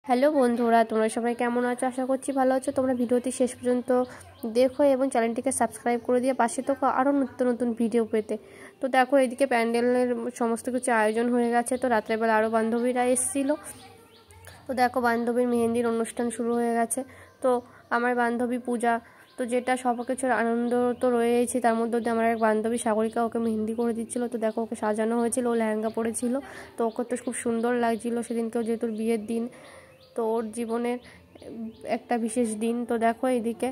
Hello বন্ধুরা, তোমরা সবাই কেমন আছো? আশা করছি ভালো আছো। তোমরা ভিডিওটি শেষ পর্যন্ত দেখো এবং চ্যানেলটিকে সাবস্ক্রাইব করে দিয়ে পাশে তো আরও নতুন নতুন ভিডিও পেতে। তো দেখো, এদিকে প্যান্ডেলের সমস্ত কিছু আয়োজন হয়ে গেছে। তো রাত্রেবেলা আরও বান্ধবীরা এসেছিলো। তো দেখো, বান্ধবীর মেহেন্দির অনুষ্ঠান শুরু হয়ে গেছে। তো আমার বান্ধবী পূজা, তো যেটা সব কিছুর আনন্দ তো রয়েছে, তার মধ্যে দিয়ে আমার এক বান্ধবী সাগরিকা ওকে মেহেন্দি করে দিচ্ছিলো। তো দেখো, ওকে সাজানো হয়েছিল, ও লেহেঙ্গা পরেছিল। তো ওকে তো খুব সুন্দর লাগছিলো সেদিনকেও, যেহেতু বিয়ের দিন, তো ওর জীবনের একটা বিশেষ দিন। তো দেখো, এদিকে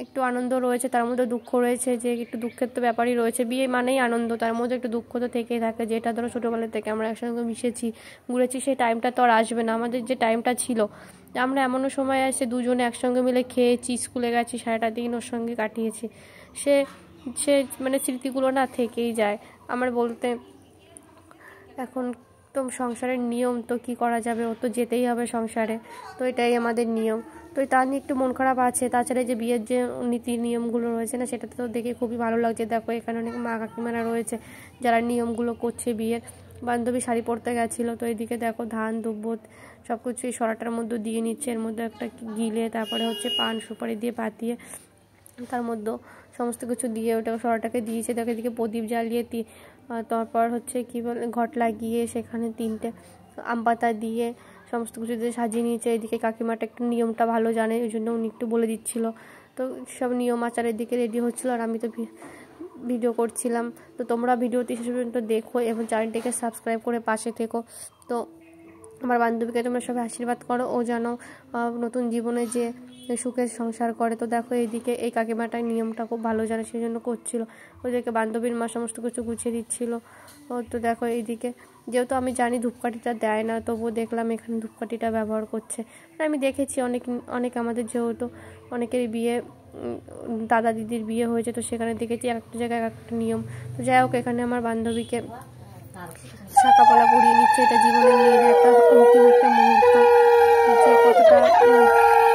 একটু আনন্দ রয়েছে, তার মধ্যে দুঃখ রয়েছে, যে একটু দুঃখের তো ব্যাপারই রয়েছে। বিয়ে মানেই আনন্দ, তার মধ্যে একটু দুঃখ তো থেকেই থাকে। যেটা ধরো ছোটোবেলা থেকে আমরা একসঙ্গে মিশেছি, ঘুরেছি, সেই টাইমটা তো আর আসবে না। আমাদের যে টাইমটা ছিল, আমরা এমনও সময় আসে দুজনে একসঙ্গে মিলে খেয়েছি, স্কুলে গেছি, সারাটা দিন ওর সঙ্গে কাটিয়েছি। সে সে মানে স্মৃতিগুলো না থেকেই যায় আমার বলতে। এখন তো সংসারের নিয়ম, তো কি করা যাবে, ও তো যেতেই হবে সংসারে। তো এটাই আমাদের নিয়ম। তো তা নিয়ে একটু মন খারাপ আছে। তাছাড়া যে বিয়ের যে নীতি নিয়মগুলো রয়েছে না, সেটাতে তো দেখে খুবই ভালো লাগছে। দেখো, এখানে অনেক মা কাকিমারা রয়েছে যারা নিয়মগুলো করছে বিয়ের। বান্ধবী শাড়ি পরতে গেছিলো, তো এদিকে দেখো ধান দুব্বত সব কিছু এই সরাটার মধ্যে দিয়ে নিচ্ছে। এর মধ্যে একটা গিলে, তারপরে হচ্ছে পান সুপারি দিয়ে পাতিয়ে তার মধ্যে সমস্ত কিছু দিয়ে ওটা সরাটাকে দিয়েছে। দেখো, এদিকে প্রদীপ জ্বালিয়ে তারপর হচ্ছে কি বলে ঘট লাগিয়ে সেখানে 3টে আম পাতা দিয়ে সমস্ত কিছু দিয়ে সাজিয়ে নিয়েছে। এদিকে কাকিমাটা একটু নিয়মটা ভালো জানে, ওই জন্য উনি একটু বলে দিচ্ছিলো। তো সব নিয়ম আচারের দিকে রেডি হচ্ছিলো, আর আমি তো ভিডিও করছিলাম। তো তোমরা ভিডিওটি শেষ পর্যন্ত দেখো এবং চ্যানেলটিকে সাবস্ক্রাইব করে পাশে থেকো। তো আমার বান্ধবীকে তোমরা সবাই আশীর্বাদ করো, ও যেন নতুন জীবনে যে সুখের সংসার করে। তো দেখো, এইদিকে এই কাকিমাটার নিয়মটা খুব ভালো জানে, সেই জন্য করছিল। ওইদিকে বান্ধবীর মা সমস্ত কিছু গুছিয়ে দিচ্ছিল। তো দেখো, এইদিকে যেহেতু আমি জানি ধূপকাঠিটা দেয় না, তবুও দেখলাম এখানে ধূপকাঠিটা ব্যবহার করছে। আমি দেখেছি অনেক আমাদের যেহেতু অনেকেরই বিয়ে, দাদা দিদির বিয়ে হয়েছে, তো সেখানে দেখেছি একটা জায়গায় একটা নিয়ম। তো যাই হোক, এখানে আমার বান্ধবীকে শাঁখাপলা পরিয়ে নিচ্ছে। এটা জীবনের মেয়েদের একটা অন্তিম একটা মুহূর্ত, যে কতটা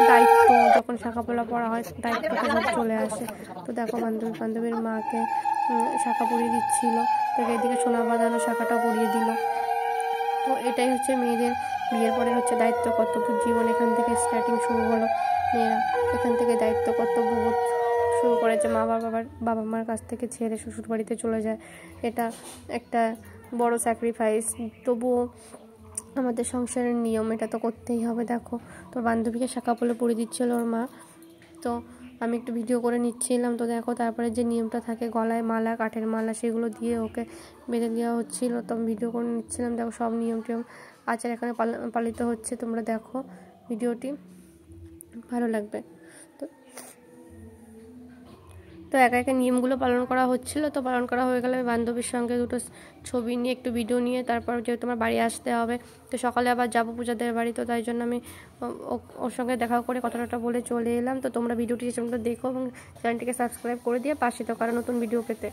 দায়িত্ব, যখন শাঁখাপলা পরা হয় দায়িত্বটা চলে আসে। তো দেখো, বান্ধবীর মাকে শাঁখা পরিয়ে দিচ্ছিল। তো এদিকে সোনা বাঁধানো শাঁখাটা পরিয়ে দিল। তো এটাই হচ্ছে মেয়েদের বিয়ের পরে হচ্ছে দায়িত্ব কর্তব্য জীবন। এখান থেকে স্টার্টিং শুরু হলো, মেয়েরা এখান থেকে দায়িত্ব কর্তব্যবোধ শুরু করেছে। বাবা মার কাছ থেকে ছেড়ে শ্বশুর বাড়িতে চলে যায়। এটা একটা বড় স্যাক্রিফাইস, তবুও আমাদের সংসারের নিয়ম, এটা তো করতেই হবে। দেখো, তো বান্ধবীকে শাঁখাপলা পরিয়ে দিচ্ছিল ওর মা। তো আমি একটু ভিডিও করে নিচ্ছিলাম। তো দেখো, তারপরে যে নিয়মটা থাকে গলায় মালা, কাঠের মালা, সেগুলো দিয়ে ওকে বেঁধে দেওয়া হচ্ছিলো। তো আমি ভিডিও করে নিচ্ছিলাম। দেখো, সব নিয়ম টিয়ম আচার এখানে পালিত হচ্ছে। তোমরা দেখো ভিডিওটি, ভালো লাগবে। তো একা একা নিয়মগুলো পালন করা হচ্ছিলো। তো পালন করা হয়ে গেলে বান্ধবীর সঙ্গে দুটো ছবি নিয়ে একটু ভিডিও নিয়ে তারপর যেহেতু আমার বাড়ি আসতে হবে, তো সকালে আবার যাবো পূজাদের বাড়ি। তো তাই জন্য আমি ওর সঙ্গে দেখা করে কথাটা বলে চলে এলাম। তো তোমরা ভিডিওটি শেষ পর্যন্ত দেখো এবং চ্যানেলটিকে সাবস্ক্রাইব করে দিয়ে পাশে থাকো আরও নতুন ভিডিও পেতে।